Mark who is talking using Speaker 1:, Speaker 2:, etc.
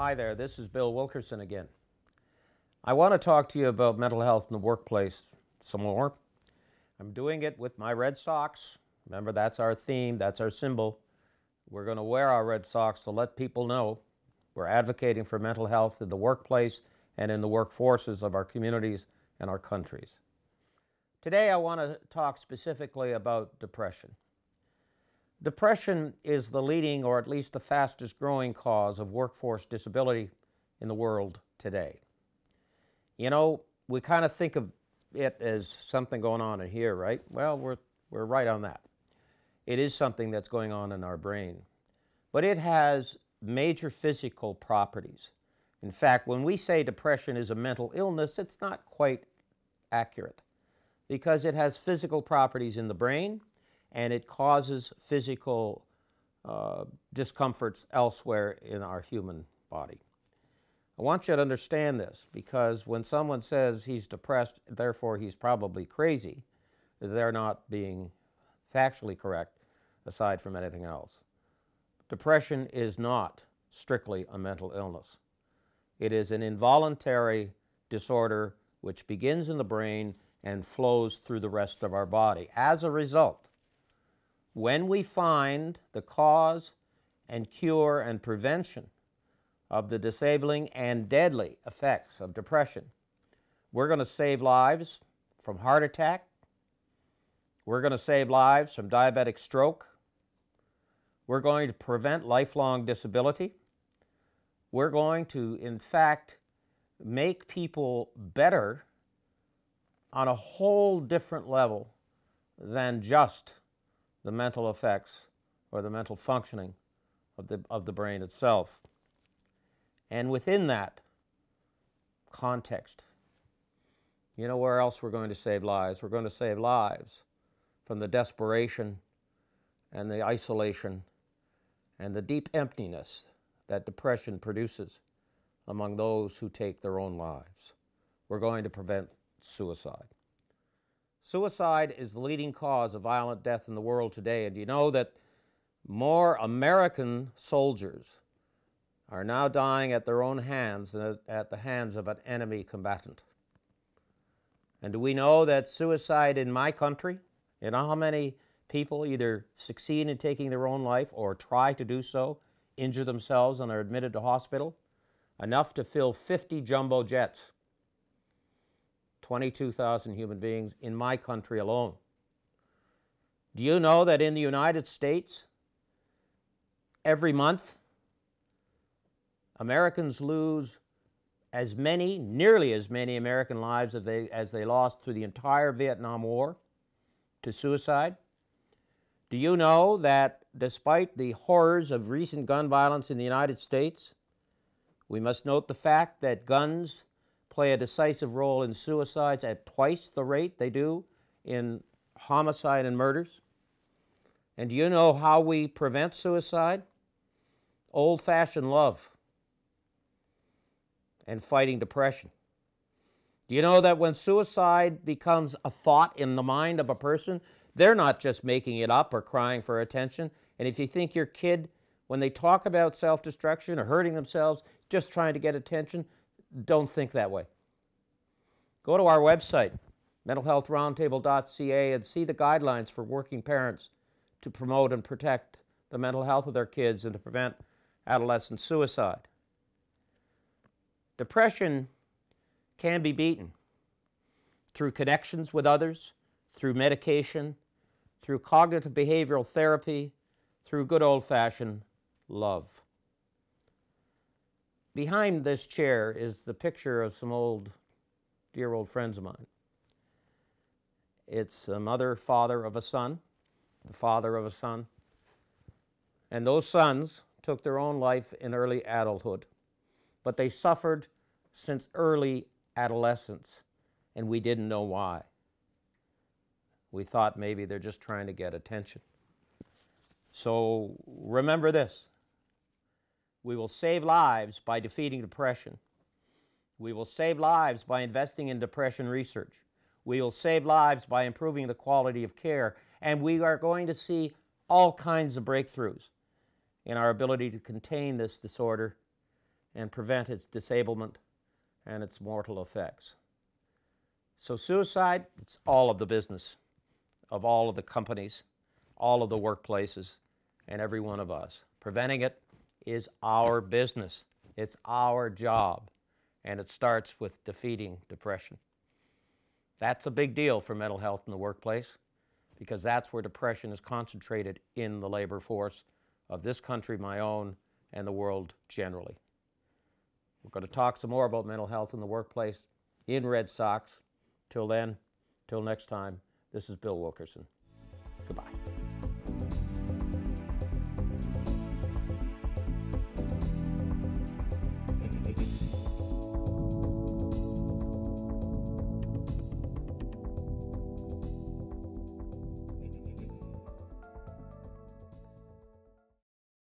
Speaker 1: Hi there, this is Bill Wilkerson again. I want to talk to you about mental health in the workplace some more. I'm doing it with my red socks. Remember, that's our theme, that's our symbol. We're going to wear our red socks to let people know we're advocating for mental health in the workplace and in the workforces of our communities and our countries. Today I want to talk specifically about depression. Depression is the leading, or at least the fastest growing, cause of workforce disability in the world today. You know, we kind of think of it as something going on in here, right? Well, we're right on that. It is something that's going on in our brain. But it has major physical properties. In fact, when we say depression is a mental illness, it's not quite accurate because it has physical properties in the brain and it causes physical discomforts elsewhere in our human body. I want you to understand this because when someone says he's depressed, therefore he's probably crazy, they're not being factually correct aside from anything else. Depression is not strictly a mental illness. It is an involuntary disorder which begins in the brain and flows through the rest of our body. As a result, when we find the cause and cure and prevention of the disabling and deadly effects of depression, we're going to save lives from heart attack. We're going to save lives from diabetic stroke. We're going to prevent lifelong disability. We're going to, in fact, make people better on a whole different level than just the mental effects or the mental functioning of the brain itself. And within that context, you know where else we're going to save lives? We're going to save lives from the desperation and the isolation and the deep emptiness that depression produces among those who take their own lives. We're going to prevent suicide. Suicide is the leading cause of violent death in the world today, and you know that more American soldiers are now dying at their own hands than at the hands of an enemy combatant. And do we know that suicide in my country, you know how many people either succeed in taking their own life or try to do so, injure themselves and are admitted to hospital? Enough to fill 50 jumbo jets. 22,000 human beings in my country alone. Do you know that in the United States, every month, Americans lose as many, nearly as many American lives as they lost through the entire Vietnam War to suicide? Do you know that despite the horrors of recent gun violence in the United States, we must note the fact that guns play a decisive role in suicides at twice the rate they do in homicide and murders? And do you know how we prevent suicide? Old-fashioned love and fighting depression. Do you know that when suicide becomes a thought in the mind of a person, they're not just making it up or crying for attention? And if you think your kid, when they talk about self-destruction or hurting themselves, just trying to get attention, don't think that way. Go to our website, mentalhealthroundtable.ca, and see the guidelines for working parents to promote and protect the mental health of their kids and to prevent adolescent suicide. Depression can be beaten through connections with others, through medication, through cognitive behavioral therapy, through good old-fashioned love. Behind this chair is the picture of some dear old friends of mine. It's a mother, father of a son, the father of a son, and those sons took their own life in early adulthood, but they suffered since early adolescence, and we didn't know why. We thought maybe they're just trying to get attention. So remember this. We will save lives by defeating depression. We will save lives by investing in depression research. We will save lives by improving the quality of care. And we are going to see all kinds of breakthroughs in our ability to contain this disorder and prevent its disablement and its mortal effects. So suicide, it's all of the business of all of the companies, all of the workplaces, and every one of us. Preventing it is our business. It's our job, and it starts with defeating depression. That's a big deal for mental health in the workplace, because that's where depression is concentrated in the labor force of this country, my own, and the world generally. We're going to talk some more about mental health in the workplace in Red Sox. Till then, till next time, this is Bill Wilkerson.